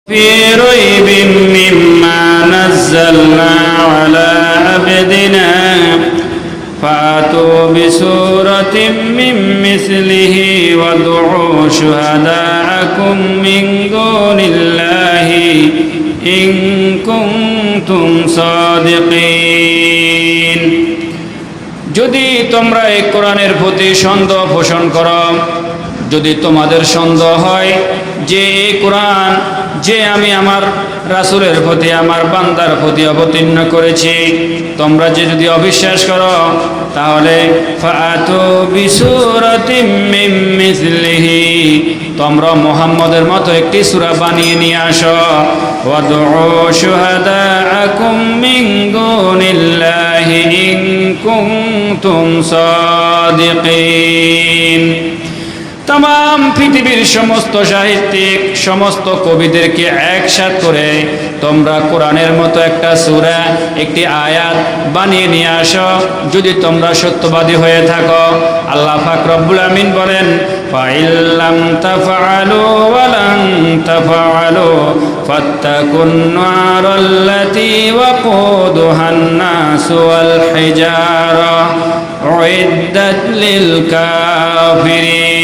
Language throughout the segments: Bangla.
في ريب مما نزلنا على عبدنا فأتوا بسورة من مثله وادعوا شهداءكم من دون الله إن كنتم صادقين যদি তোমরা এই কোরআনের প্রতি সন্দেহ পোষণ করো, যদি তোমাদের সন্দেহ হয় যে এই কোরআন যে আমি আমার রাসূলের প্রতি আমার বান্দার প্রতি অবতীর্ণ করেছি, তোমরা যে যদি অবিশ্বাস করো, তাহলে ফাআতু বিসূরাতিম মিন মিসলিহি, তোমরা মুহাম্মদের মতো একটি সূরা বানিয়ে নিয়ে আসো। ওয়াদউ শুহাদাআকুম মিন দুনিল্লাহি ইন কুনতুম সাদিকিন। तमाम পৃথিবীর সমস্ত সাহিত্যিক সমস্ত কবিদেরকে একসাথ করে তোমরা কোরআনের মতো একটা সূরা একটি আয়াত বানিয়ে নিয়ে আসো যদি তোমরা সত্যবাদী হয়ে থাকো। আল্লাহ পাক রব্বুল আমিন বলেন, ফাইল্লাম তাফআলু ওয়া লান তাফআলু ফাত্তাকুন নারাল্লাতী ওয়াকুদুহান নাসু ওয়াল হিজারা উইদ্দাত লিল কাফিরিন।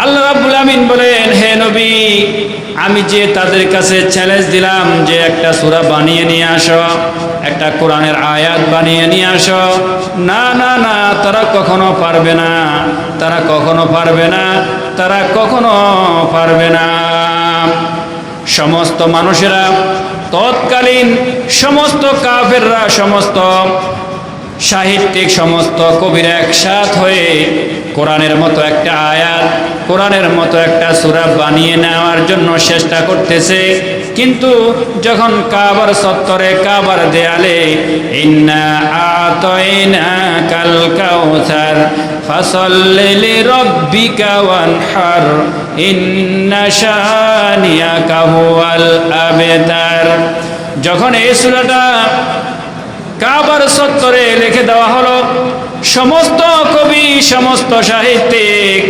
আল্লাহ রাব্বুল আমিন বলেন, হে নবী, আমি যে তাদের কাছে চ্যালেঞ্জ দিলাম যে একটা সূরা বানিয়ে নিয়ে আসো, একটা কোরআনের আয়াত বানিয়ে নিয়ে আসো, না না না, তারা কখনো পারবে না, তারা কখনো পারবে না, তারা কখনো পারবে না। সমস্ত মানুষেরা, তৎকালীন সমস্ত কাফেররা, সমস্ত সাহিত্যিক সমস্ত কবিরা একসাথ হয়ে কোরআনের মতো একটা আয়াত, কোরআনের মতো একটা সূরা বানিয়ে নেওয়ার জন্য চেষ্টা করতেছে। কিন্তু যখন কাবার চত্বরে, কাবার দেয়ালে ইন্না আতাইনাকাল কাউসার ফাসাল্লি লিরাব্বিকা ওয়ানহার ইন্না শানিয়াকা হুয়াল আবতার, যখন এই সূরাটা কাবার চত্বরে লিখে দেওয়া হলো, সমস্ত কবি সমস্ত সাহিত্যিক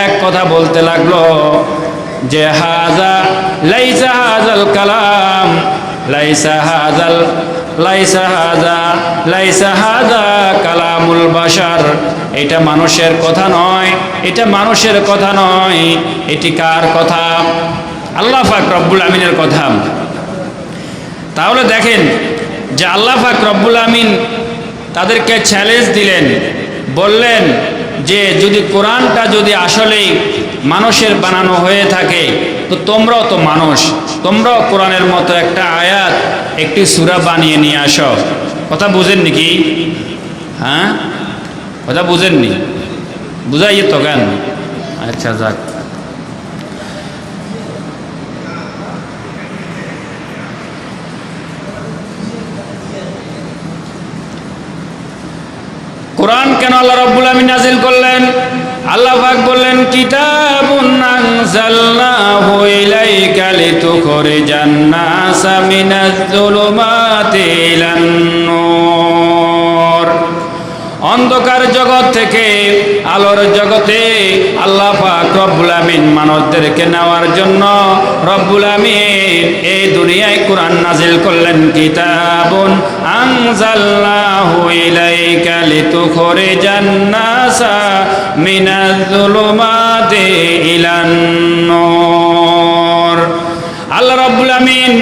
এক কথা বলতে লাগলো যে হাযা লাইসা হাযাল কালাম লাইসা হাযা কালামুল বাশার, এটা মানুষের কথা নয়, এটা মানুষের কথা নয়, এটি কার কথা? আল্লাহ পাক রব্বুল আমিনের কথা। তাহলে দেখেন যে আল্লাহ পাক রব্বুল আমিন তাদেরকে চ্যালেঞ্জ দিলেন, বললেন যে যদি কোরআনটা যদি আসলেই মানুষের বানানো হয়ে থাকে, তো তোমরাও তো মানুষ, তোমরাও কোরআনের মতো একটা আয়াত একটি সূরা বানিয়ে নিয়ে আসো। কথা বুঝেননি কি? হ্যাঁ, কথা বুঝেননি? বুঝাইয়ে তো কেন? আচ্ছা যাক। কোরআন কেন আল্লাহ রাব্বুল আমিন নাযিল করলেন? আল্লাহ পাক বললেন, কিতাবুন আনজালনাহু ইলাইকা লিতুখরিজান নাসা মিনাজ যুলুমাতি ইলান নূর, অন্ধকার জগৎ থেকে আলোর জগতে আল্লাহ পাক রব্বুল আমিন মানুষদেরকে নেওয়ার জন্য রব্বুল আমিন এই দুনিয়ায় কোরআন নাযিল করলেন। কিতাবুন আনজালনাহু ইলাইকা লিতুখরিজান নাসা মিনাজ যুলুমাতি ইলান নূর। আল্লাহ রাব্বুল আমিন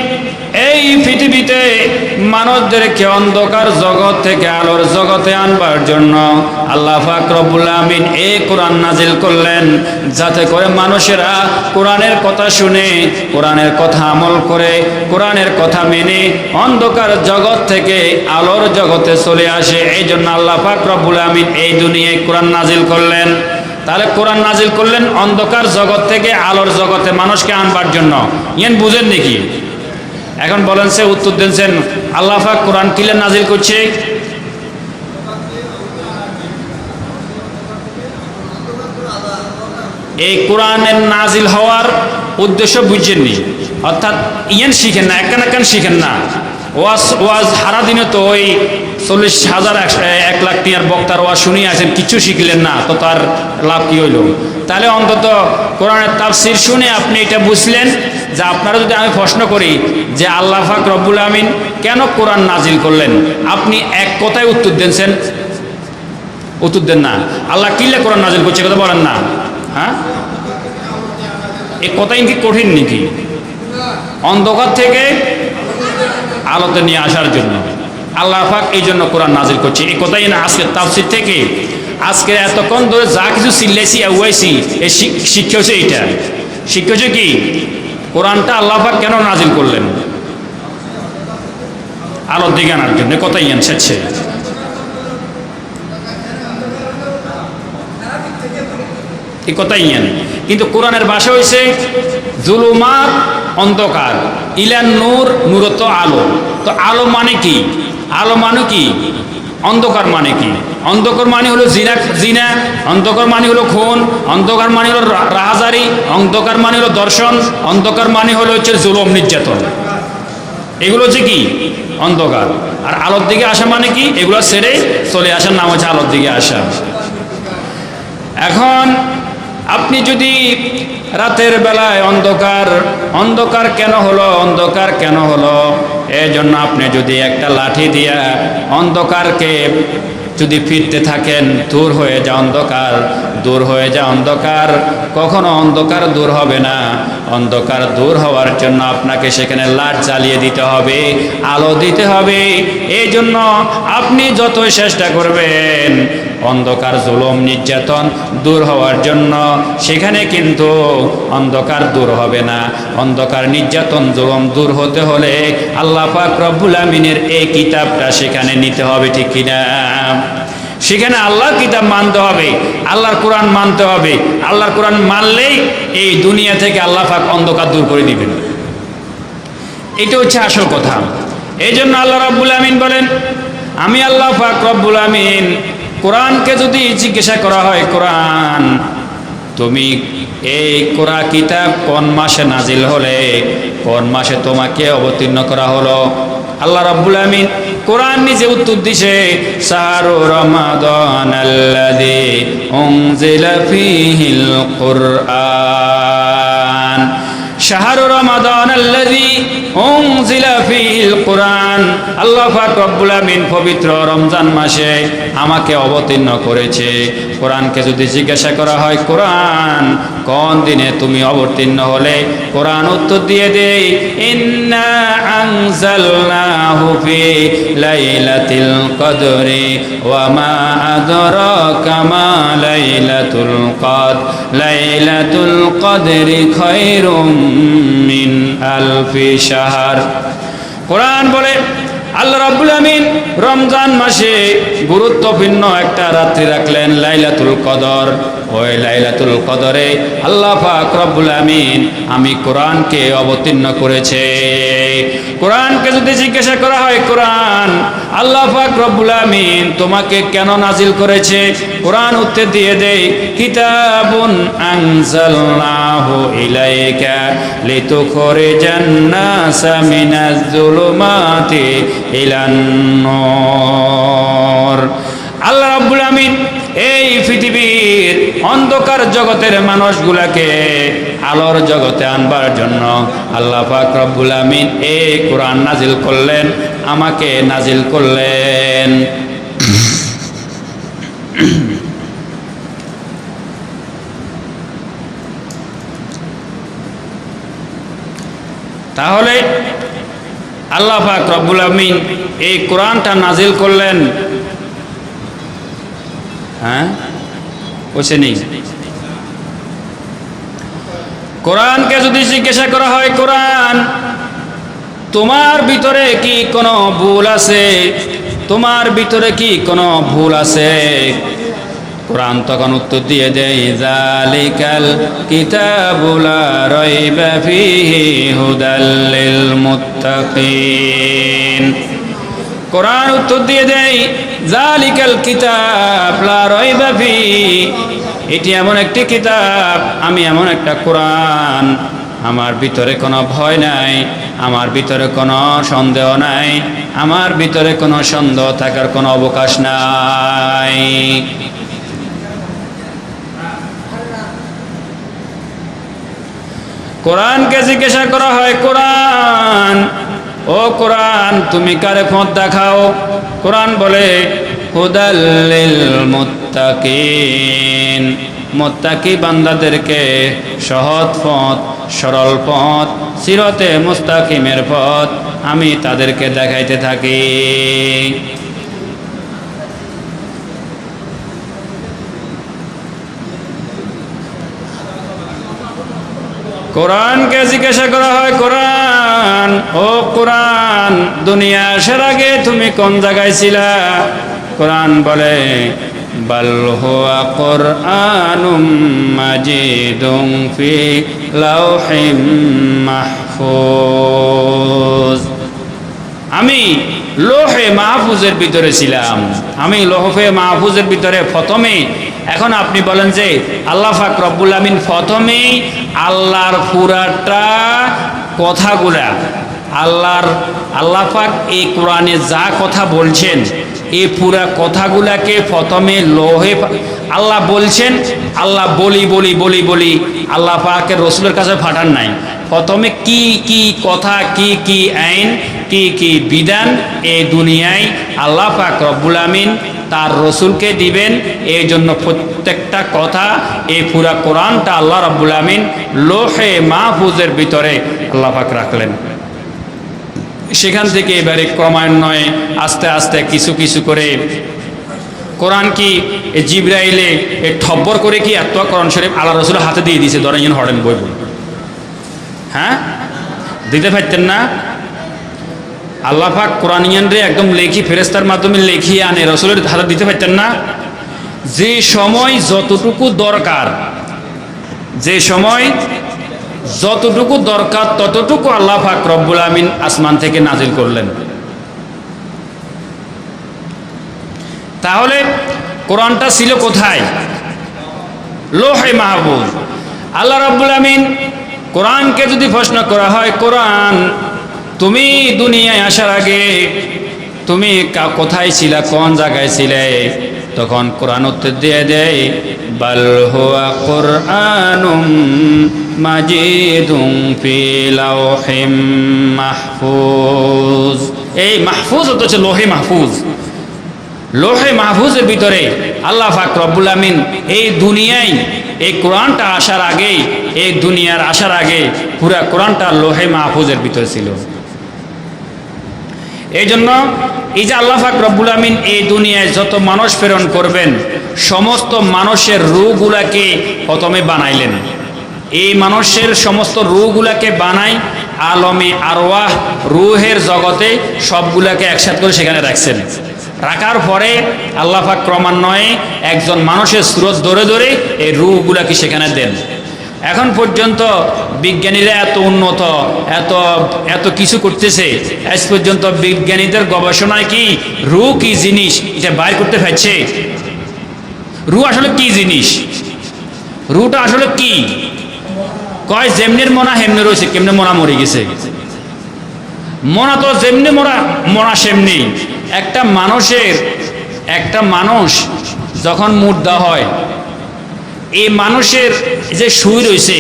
এই পৃথিবীতে মানুষদেরকে অন্ধকার জগৎ থেকে আলোর জগতে আনবার জন্য আল্লাহ পাক রব্বুল আমিন এই কোরআন নাযিল করলেন, যাতে করে মানুষেরা কোরআনের কথা শুনে, কোরআনের কথা আমল করে, কোরআনের কথা মেনে অন্ধকার জগৎ থেকে আলোর জগতে চলে আসে। এই জন্য আল্লাহ পাক রব্বুল আমিন এই দুনিয়ায় কোরআন নাযিল করলেন। তাহলে কোরআন নাযিল করলেন অন্ধকার জগৎ থেকে আলোর জগতে মানুষকে আনবার জন্য। ইয়েন বুঝেন নাকি? এখন বলেন, সে উত্তর দিচ্ছেন আল্লাহ পাক কোরআন কিলে নাযিল করছে? এই কোরআনের নাযিল হওয়ার উদ্দেশ্য বুঝছেননি, অর্থাৎ ইয়েন শিখেন না, একান শিখেন না। ওয়াজ সারা দিনে তো ওই 40,000 1 লাখ টিয়ার বক্তার ওয়াজ শুনিয়ে আছেন, কিছু শিখলেন না, তো তার লাভ কি হইল? তাহলে অন্তত কোরআনের তাফসীর শুনে আপনি এটা বুঝলেন যে আপনারা যদি আমি প্রশ্ন করি যে আল্লাহ পাক রব্বুল আমিন কেন কোরআন নাজিল করলেন, আপনি এক কথায় উত্তর দেনছেন, উত্তর দেন না। আল্লাহ কিলে কোরআন নাজিল করছে কথা বলেন না। হ্যাঁ, এই কথাই কি কঠিন নাকি? অন্ধকার থেকে আলোতে নিয়ে আসার জন্য আল্লাহ পাক এই জন্য কোরআন নাজিল করছে, এই কথাই না। আজকে তাফসীর থেকে আজকে এতক্ষণ ধরে যা কিছু চিল্লাইছি আউয়াইছি, এই শিক্ষা হচ্ছে এইটা। শিক্ষা হচ্ছে কি, কোরআনটা আল্লাহ পাক কেন নাজিল করলেন? আলোর দিকে আনার জন্য। কথাই আনছে এই কথাই আন। কিন্তু কোরআনের ভাষা হয়েছে জুলুমাত অন্ধকার, ইলান নূর, নূরত আলো। তো আলো মানে কি? আলো মানে কি? অন্ধকার মানে কি? অন্ধকার মানে হলো জিনা, অন্ধকার মানে হলো খুন, অন্ধকার মানে হলো রাহাজারি, অন্ধকার মানে হলো দর্শন, অন্ধকার মানে হলো হচ্ছে জুলুম, নির্যাতন। এগুলো হচ্ছে কি? অন্ধকার। আর আলোর দিকে আসা মানে কি? এগুলো ছেড়ে চলে আসার নাম হচ্ছে আলোর দিকে আসা। এখন আপনি যদি রাতের বেলায় অন্ধকার, অন্ধকার কেন হলো, অন্ধকার কেন হলো, এই জন্য আপনি যদি একটা লাঠি দিয়া অন্ধকারকে যদি ফিরতে থাকেন, দূর হয়ে যা অন্ধকার, দূর হয়ে যা অন্ধকার, কখনো অন্ধকার দূর হবে না। অন্ধকার দূর হওয়ার জন্য আপনাকে সেখানে লাইট জ্বালিয়ে দিতে হবে, আলো দিতে হবে। এই জন্য আপনি যতই চেষ্টা করবেন অন্ধকার, জুলুম, নির্যাতন দূর হওয়ার জন্য, সেখানে কিন্তু অন্ধকার দূর হবে না। অন্ধকার, নির্যাতন, জুলুম দূর হতে হলে আল্লাহ পাক রব্বুল আমিনের এই কিতাবটা সেখানে নিতে হবে, ঠিক কিনা? সেখানে আল্লাহর কিতাব মানতে হবে, আল্লাহর কোরআন মানতে হবে। আল্লাহর কোরআন মানলেই এই দুনিয়া থেকে আল্লাহ পাক অন্ধকার দূর করে দিবেন। এটা হচ্ছে আসল কথা। এই জন্য আল্লাহ রাব্বুল আমিন বলেন, আমি আল্লাহ পাক রব্বুল আমিন কোরআনকে যদি জিজ্ঞাসা করা হয়, কোরআন তুমি এই কোরআন কিতাব কোন মাসে নাজিল হলে, কোন মাসে তোমাকে অবতীর্ণ করা হলো, আল্লাহ রাব্বুল আমিন কোরআন নিজে উত্তর দিছে, শাহরু রমাদানাল্লাযী উনজিলা ফীহিল কুরআন, শাহরু রমাদানাল্লাযী উনজিলা ফীহিল কুরআন। আল্লাহ পাক রব্বুল আমিন পবিত্র রমজান মাসে আমাকে অবতীর্ণ করেছে। কোরআনকে যদি জিজ্ঞাসা করা হয়, কোরআন কোন দিনে তুমি অবতীর্ণ হলে, কোরআন উত্তর দিয়ে দেই, ইন্না আনজালনাহু ফি লাইলাতিল কদরি ওয়া মা আদরাকা মা লাইলাতুল কদর, লাইলাতুল কদরি খায়রুম মিন আলফি শাহর। কোরআন বলে আল্লাহ রাব্বুল আমিন রমজান মাসে গুরুত্বপূর্ণ একটা রাত্রি রাখলেন, লাইলাতুল কদর। ওই লাইলাতুল কদরে আল্লাহ পাক রব্বুল আমিন আমি কোরআনকে অবতীর্ণ করেছে। কোরআনকে যদি জিজ্ঞাসা করা হয়, কোরআন আল্লাহ পাক রব্বুল আমিন তোমাকে কেন নাজিল করেছে, কোরআন উত্তর দিয়ে দেয়, কিতাবুন আনজালনাহু ইলাইকা লিতুখরিজান নাসা মিনাজ যুলুমাতি ইলান নূর। আল্লাহ রাব্বুল আমিন এই পৃথিবীর অন্ধকার জগতের মানুষগুলাকে আলোর জগতে আনবার জন্য আল্লাহ পাক রব্বুল আমিন এই কোরআন নাজিল করলেন, আমাকে নাজিল করলেন। তাহলে আল্লাহ পাক রব্বুল আমিন এই কোরআনটা নাজিল করলেন, হ্যাঁ বসে নেই। কোরআনকে যদি জিজ্ঞাসা করা হয়, কোরআন তোমার ভিতরে কি কোনো ভুল আছে, তোমার ভিতরে কি কোনো ভুল আছে, কোরআন তখন উত্তর দিয়ে দেয়, যালিকাল কিতাবু লা রাইবা ফীহি হুদাল লিল মুত্তাকিন। কোরআন উত্তর দিয়ে দেয়, যালিকাল কিতাব লা রাইবা ফীহি, এটি এমন একটি কিতাব, আমি এমন একটা কোরআন, আমার ভিতরে কোনো ভয় নাই, আমার ভিতরে কোনো সন্দেহ নাই, আমার ভিতরে কোনো সন্দেহ থাকার কোনো অবকাশ নাই। কোরআনকে জিজ্ঞাসা করা হয়, কোরআন, ও কোরআন তুমি কারে পথ দেখাও? কোরআন বলে হুদাল লিল মুত্তাকিন, মুত্তাকি বান্দাদেরকে সহজ পথ, সরল পথ, সিরাতে মুস্তাকিমের পথ আমি তাদেরকে দেখাইতে থাকি। কোরআনকে জিজ্ঞাসা করা হয়, কোরআন, ও কোরআন দুনিয়া আসার আগে তুমি কোন জায়গায় ছিলা? কোরআন বলে বাল হুয়া কুরআনুম মাজিদুন ফি লাওহিম মাহফুজ। আমি লোহে মাহফুজের ভিতরে ছিলাম, আমি লোহে মাহফুজের ভিতরে প্রথমে। এখন আপনি বলেন যে আল্লাহ পাক রব্বুল আমিন প্রথমেই আল্লাহর পুরাটা কথাগুলা, আল্লাহ পাক এই কোরআনে যা কথা বলছেন এই পুরা কথাগুলাকে প্রথমে লোহে আল্লাহ বলছেন। আল্লাহ বলি বলি বলি বলি আল্লাহ পাকের রসুলের কাছে পাঠান নাই। প্রথমে কি কি কথা, কি কি আইন, কি কি বিধান এই দুনিয়ায় আল্লাহ পাক রব্বুল আমিন তার রসুলকে দিবেন। এই জন্য প্রত্যেকটা কথা, এই পুরা কোরআনটা আল্লাহ রব্বুল আমিন লোহে মাহফুজের ভিতরে আল্লাহ পাক রাখলেন। সেখান থেকে এবারে ক্রমান্বয়ে আস্তে আস্তে কিছু কিছু করে কোরআন কি জিবরাইলে ঠব্বর করে কি এত কোরআন শরীফ আল্লাহ রসুলের হাতে দিয়ে দিয়েছে, ধরেন যেন হরেন বই বই, হ্যাঁ দিতে পারতেন না। আল্লাহ পাক কোরআনিয়ানরে একদম লেখি ফেরেস্তার মাধ্যমে লেখিয়ে আনে, রসুলের হাতে দিতে পারতেন না। যে সময় যতটুকু দরকার, যে সময় যতটুকু দরকার ততটুকু আল্লাহ পাক রব্বুল আমিন আসমান থেকে নাজিল করলেন। তাহলে কোরআনটা ছিল কোথায়? লোহে মাহফুজ। আল্লাহ রব্বুল আমিন কোরআনকে যদি প্রশ্ন করা হয়, কোরআন তুমি দুনিয়ায় আসার আগে তুমি কোথায় ছিলা, কোন জায়গায় ছিলে? তখন কোরআন উত্তর দিয়ে দেয় বাল হুয়া কুরআনুম মাজিদুন ফি লাওহিম মাহফুজ। এই মাহফুজ হচ্ছে লোহে মাহফুজ। লোহে মাহফুজের ভিতরে আল্লাহ পাক রব্বুল আমিন এই দুনিয়ায় এই কোরআনটা আসার আগে, এই দুনিয়ার আসার আগে পুরা কোরআনটা লোহে মাহফুজের ভিতরে ছিল। এই জন্য এই যে আল্লাহ পাক রব্বুল আমিন এই দুনিয়ায় যত মানুষ প্রেরণ করবেন সমস্ত মানুষের রূহগুলাকে প্রথমে বানাইলেন। এই মানুষের সমস্ত রূহগুলাকে বানাই আলমে আরওয়াহ, রূহের জগতে সবগুলাকে একসাথে করে সেখানে রাখছেন। রাখার পরে আল্লাহ পাক ক্রমান্বয়ে একজন মানুষের সুরত ধরে ধরে এই রূহগুলাকে সেখানে দেন। এখন পর্যন্ত বিজ্ঞানীরা এত উন্নত, এত এত কিছু করতেছে, আজ পর্যন্ত বিজ্ঞানীদের গবেষণায় কি রূহ কি জিনিস এটা বাইর করতে পারছে? রূহ আসলে কি জিনিস, রূহটা আসলে কি? কয় যেমনির মনা হেমনে রয়েছে, কেমনে মনা মরে গেছে। মনা তো যেমনি মরা সেমনি। একটা মানুষ যখন মুর্দা হয়, এই মানুষের যে শুই রয়েছে,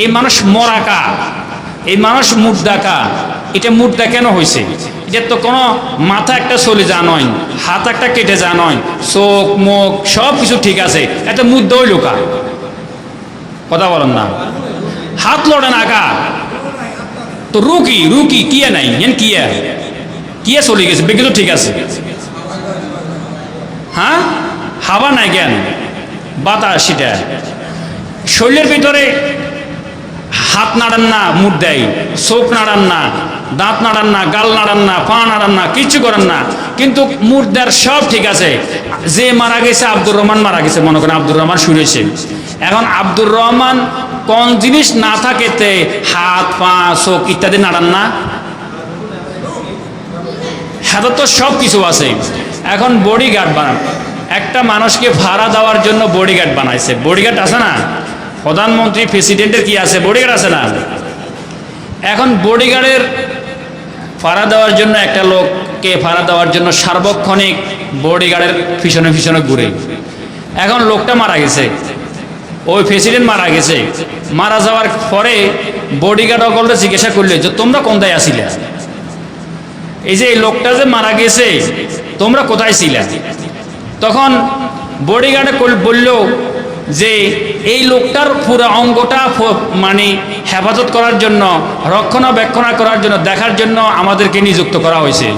এই মানুষ মরাকা, এই মানুষ মুর্দাকা। এটা মুর্দা কেন হয়েছে? এটা তো কোনো মাথা একটা চলে যা নয়, হাত একটা কেটে যা নয়, চোখ মুখ সব কিছু ঠিক আছে, এটা মুর্দা হইল কা? কথা বলেন না, হাত লড়ে না কা? তো রুকি রুকি কিয়া নাই, কিয়া চলে গেছে, বেগে তো ঠিক আছে। হ্যাঁ, হাওয়া নাই জ্ঞান, বাতাস, সেটা শরীরের ভিতরে হাত নাড়ান না, মুখ দেয়, চোখ নাড়ান না, দাঁত নাড়ান না, গাল নাড়ান না, পা নাড়ান না, কিচ্ছু করেন না, কিন্তু মুর্দার সব ঠিক আছে। যে মারা গেছে আব্দুর রহমান মারা গেছে, মনে করেন আব্দুর রহমান শুনেছে। এখন আব্দুর রহমান কোন জিনিস না থাকেতে হাত পা চোখ ইত্যাদি নাড়ান না? হাতে তো সব কিছু আছে। এখন বডিগার্ড বানান, একটা মানুষকে ভাড়া দেওয়ার জন্য বডিগার্ড বানাইছে। বডিগার্ড আছে না? প্রধানমন্ত্রী প্রেসিডেন্টের কি আছে? বডিগার্ড আছে না? এখন বডিগার্ডের ভাড়া দেওয়ার জন্য একটা লোককে ভাড়া দেওয়ার জন্য সার্বক্ষণিক বডিগার্ডের পিছনে পিছনে ঘুরে। এখন লোকটা মারা গেছে, ওই প্রেসিডেন্ট মারা গেছে, মারা যাওয়ার পরে বডিগার্ড সকলটা জিজ্ঞাসা করলে যে তোমরা কোন দায় আসিলে, এই যে এই লোকটা যে মারা গেছে তোমরা কোথায় ছিলে? তখন বডিগার্ডে বলল যে এই লোকটার পুরো অঙ্গটা মানে হেফাজত করার জন্য, রক্ষণাবেক্ষণ করার জন্য, দেখার জন্য আমাদেরকে নিযুক্ত করা হয়েছে।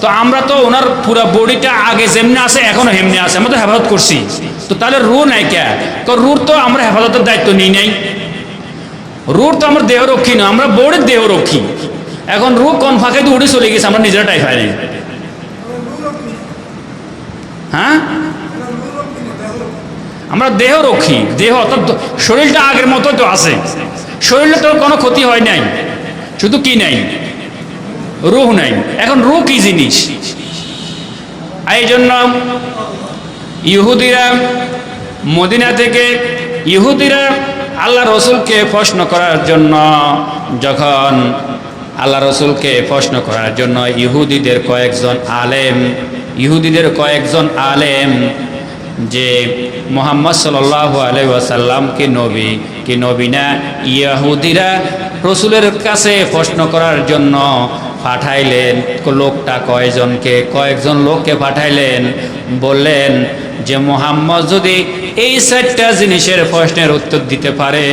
তো আমরা তো ওনার পুরো বডিটা আগে যেমনি আছে এখনো হেমনি আছে, আমরা তো হেফাজত করছি, তো তাহলে রু নাই কে? রুর তো আমরা হেফাজতের দায়িত্ব নিই নাই, রুর তো আমরা দেহরক্ষী না, আমরা বডির দেহরক্ষী। এখন রু কোন ফাঁকে তো উড়ে চলে গেছে, আমরা নিজেরা টাই পাই নাই। হ্যাঁ, আমরা দেহরক্ষী, দেহ অর্থাৎ শরীরটা আগের মতো তো আছে, শরীরে তো কোনো ক্ষতি হয় নাই, শুধু কি নাই? রুহ নাই। এখন রুহ কি জিনিস? এই জন্য ইহুদিরা মদিনা থেকে ইহুদিরা আল্লাহ রসুলকে প্রশ্ন করার জন্য, যখন আল্লাহ রসুলকে প্রশ্ন করার জন্য ইহুদিদের কয়েকজন আলেম যে মুহাম্মদ সাল্লাল্লাহু আলাইহি ওয়াসাল্লাম কি নবী না, ইহুদিরা রসুলের কাছে প্রশ্ন করার জন্য পাঠাইলেন কয়েকজন লোককে পাঠাইলেন। বললেন যে মুহাম্মদ যদি এই 4টা জিনিসের প্রশ্নের উত্তর দিতে পারে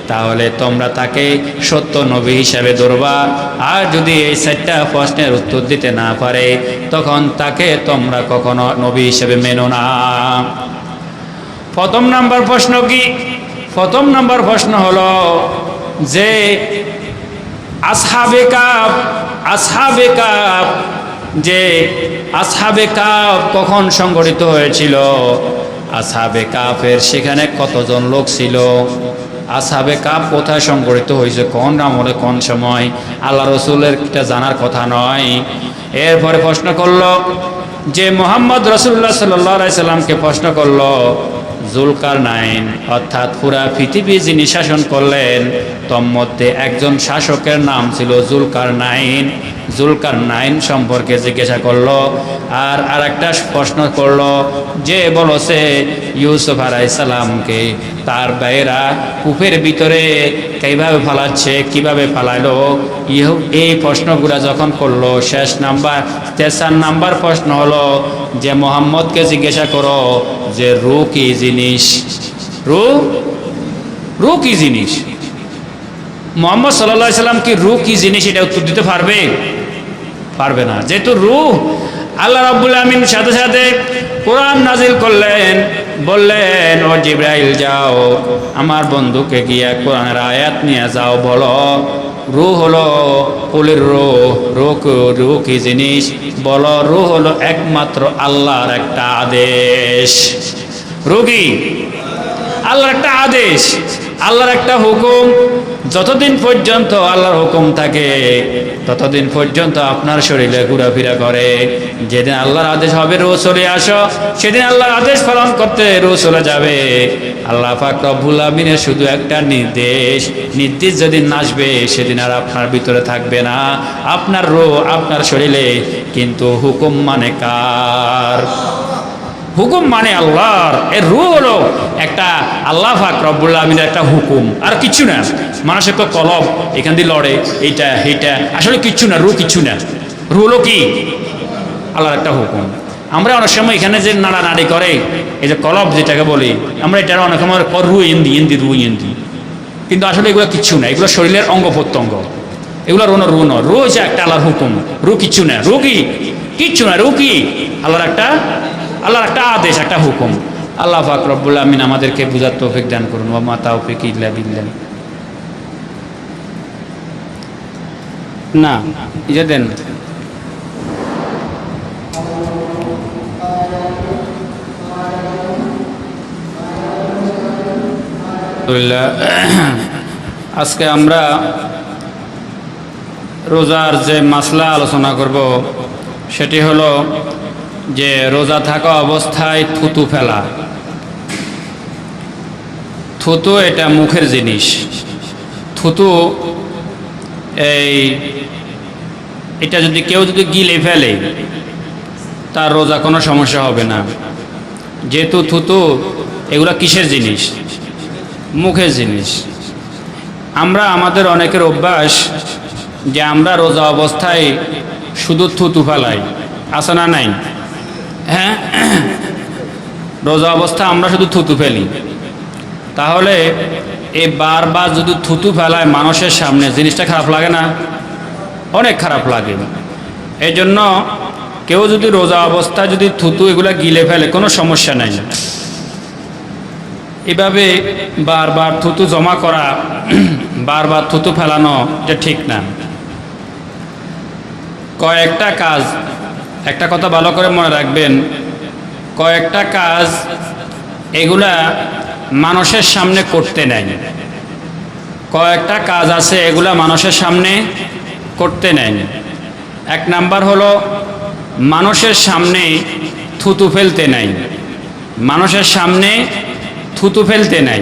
তাহলে তোমরা তাকে সত্য নবী হিসাবে ধরবা, আর যদি এই 4টা প্রশ্নের উত্তর দিতে না পারে তখন তাকে তোমরা কখনো নবী হিসাবে মেনো না। প্রথম নাম্বার প্রশ্ন কি? প্রথম নাম্বার প্রশ্ন হলো যে আসহাবে কাফ কখন সংগঠিত হয়েছিল? আসহাবে কাফের সেখানে কতজন লোক ছিল? আসহাবে কাফ কোথায় সংগঠিত হয়েছে, কোন আমলে, কোন সময়? আল্লাহ রসুলের এটা জানার কথা নয়। এরপরে প্রশ্ন করলো যে মুহাম্মদ রাসূলুল্লাহ সাল্লাল্লাহু আলাইহি সাল্লামকে প্রশ্ন করলো জুলকারনাইন, অর্থাৎ পুরা পৃথিবী যিনি শাসন করলেন তোর মধ্যে একজন শাসকের নাম ছিল জুলকারনাইন সম্পর্কে জিজ্ঞাসা করলো। আর আরেকটা প্রশ্ন করলো যে বলছে ইউসুফ আলাইহিস সালামকে তার ভাইয়েরা কূপের ভিতরে কিভাবে ফালাচ্ছে, কিভাবে ফালাইলো, এই প্রশ্নগুলো যখন করলো তেসার নাম্বার প্রশ্ন হলো যে মুহাম্মদকে জিজ্ঞাসা করো যে রু কি জিনিস? রু কি জিনিস? মুহাম্মদ সাল্লাল্লাহু আলাইহি সাল্লাম কি রু কি জিনিস এটা উত্তর দিতে পারবে না। যেহেতু রু আল্লাহ রাব্বুল আমিন সাথে সাথে কোরআন নাজিল করলেন, বললেন ও জিবরাইল যাও আমার বন্ধুকে গিয়ে কোরআনের আয়াত নিয়ে যাও, বলো রু হলো কুলির রু কি জিনিস? বলো রু হলো একমাত্র আল্লাহর একটা আদেশ। রু কি? আল্লাহর একটা আদেশ, আল্লাহর একটা হুকুম। যতদিন পর্যন্ত আল্লাহর হুকুম থাকে ততদিন পর্যন্ত আপনার শরীরে ঘোরাফেরা করে। যেদিন আল্লাহর আদেশ হবে রু চলে আসো, সেদিন আল্লাহর আদেশ পালন করতে রু চলে যাবে। আল্লাহ পাক রব্বুল আমিনের শুধু একটা নির্দেশ যেদিন আসবে সেদিন আর আপনার ভিতরে থাকবে না আপনার রু আপনার শরীরে। কিন্তু হুকুম মানে কার? হুকুম মানে আল্লাহর। এর রু হলো একটা আল্লাহ পাক রব্বুল আমিনের একটা হুকুম, আর কিচ্ছু না। মানুষের তো কলব এখান দিয়ে লড়ে, এইটা আসলে কিচ্ছু না, রু কিচ্ছু না। রু হলো কি? আল্লাহর একটা হুকুম। আমরা অনেক সময় এখানে যে নাড়ানাড়ি করে এই যে কলব যেটাকে বলি, আমরা এটা অনেক সময় রু ইন্দি, কিন্তু আসলে এগুলো কিচ্ছু না, এগুলো শরীরের অঙ্গ প্রত্যঙ্গ, এগুলো রু হচ্ছে একটা আল্লাহর হুকুম। রু কিচ্ছু না। রু কি? কিচ্ছু না। রু কি? আল্লাহর একটা আদেশ, একটা হুকুম। আল্লাহ পাক রব্বুল আমিন আমাদেরকে বুঝার তৌফিক দান করুন। ওয়া মা তাওফিক ইল্লা বিল্লাহ। না ইয়ে দেন। আজকে আমরা রোজার যে মাসলা আলোচনা করব সেটি হলো যে রোজা থাকা অবস্থায় থুতু ফেলা। থুতু এটা মুখের জিনিস। থুতু এটা যদি কেউ গিলে ফেলে তার রোজা কোনো সমস্যা হবে না। যেহেতু থুতু এগুলা কিসের জিনিস? মুখের জিনিস। আমরা আমাদের অনেকের অভ্যাস যে আমরা রোজা অবস্থায় শুধু থুতু ফেলাই, আছে না নাই? হ্যাঁ, রোজা অবস্থা আমরা শুধু থুতু ফেলি। তাহলে এই বারবার যদি থুতু ফেলায় মানুষের সামনে, জিনিসটা খারাপ লাগে না? অনেক খারাপ লাগে। এই জন্য কেউ যদি রোজা অবস্থায় যদি থুতু এগুলা গিলে ফেলে কোনো সমস্যা নাই। এভাবে বারবার থুতু জমা করা, বারবার থুতু ফেলানো যে ঠিক না। কয়েকটা কাজ, একটা কথা ভালো করে মনে রাখবেন, কয়েকটা কাজ এগুলা মানুষের সামনে করতে নেই। কয়েকটা কাজ আছে এগুলা মানুষের সামনে করতে নেই। এক নাম্বার হলো মানুষের সামনে থুতু ফেলতে নাই। মানুষের সামনে থুতু ফেলতে নাই।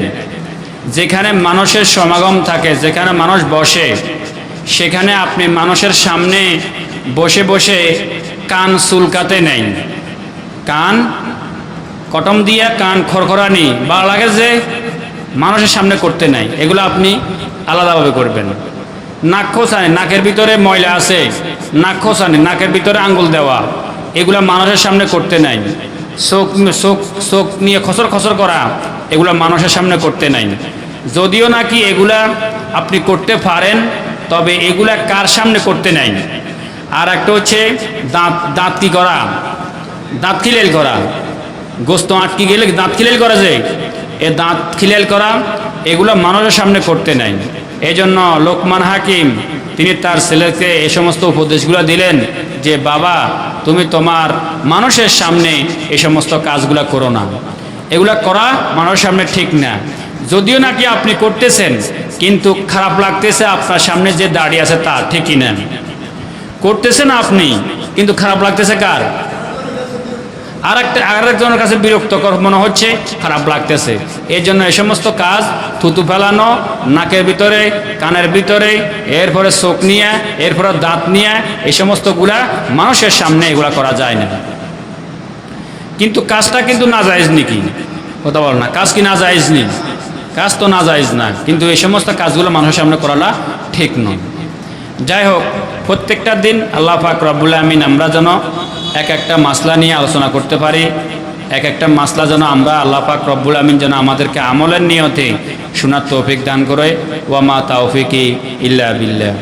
যেখানে মানুষের সমাগম থাকে, যেখানে মানুষ বসে, সেখানে আপনি মানুষের সামনে বসে বসে কান চুলকাতে নেই। কান কটম দিয়া কান খড়খড়ানি বা লাগে যে মানুষের সামনে করতে নাই, এগুলো আপনি আলাদাভাবে করবেন। নাক খোঁচানি, নাকের ভিতরে ময়লা আছে, নাক খোঁচানি, নাকের ভিতরে আঙ্গুল দেওয়া, এগুলো মানুষের সামনে করতে নাই। চোখ চোখ চোখ নিয়ে খসর খসর করা, এগুলো মানুষের সামনে করতে নাই। যদিও নাকি এগুলা আপনি করতে পারেন, তবে এগুলা কার সামনে করতে নাই। আর একটা হচ্ছে দাঁত কি করা, দাঁত খিলেল করা, গোস্ত আটকে গেলে দাঁত খিলেল করা যায়, এ দাঁত খিলেল করা, এগুলো মানুষের সামনে করতে নাই। এই জন্য লোকমান হাকিম তিনি তার ছেলেকে এ সমস্ত উপদেশগুলো দিলেন যে বাবা, তুমি তোমার মানুষের সামনে এই সমস্ত কাজগুলো করো না, এগুলা করা মানুষের সামনে ঠিক না। যদিও নাকি আপনি করতেছেন, কিন্তু খারাপ লাগতেছে আপনার সামনে যে দাঁড়িয়ে আছে তার, ঠিকই না? করতেছেন আপনি, কিন্তু খারাপ লাগতেছে কার? আরেকজনের কাছে বিরক্তকর মনে হচ্ছে, খারাপ লাগতেছে। এই জন্য এই সমস্ত কাজ, থুতু ফেলানো নাকের ভিতরে, কানের ভিতরে, এরপরে চোখ নিয়ে, এরপরে দাঁত নিয়ে, এই সমস্তগুলা মানুষের সামনে এগুলা করা যায় না। কিন্তু কাজটা কিন্তু নাজায়েজ নাকি? কথা বল না, কাজ কি নাজায়েজ নি? কাজ তো নাজায়েজ না, কিন্তু এই সমস্ত কাজগুলো মানুষের সামনে করাটা ঠিক নয়। যাই হোক, প্রত্যেকটা দিন আল্লাহ পাক রব্বুল আমিন আমরা যেন এক একটা মাসলা নিয়ে আলোচনা করতে পারি। এক একটা মাসলা যেন আমরা আল্লাহ পাক রব্বুল আমিন যেন আমাদেরকে আমলের নিয়তে শোনার তৌফিক দান করে। ওয়া মা তাওফিকি ইল্লা বিল্লাহ।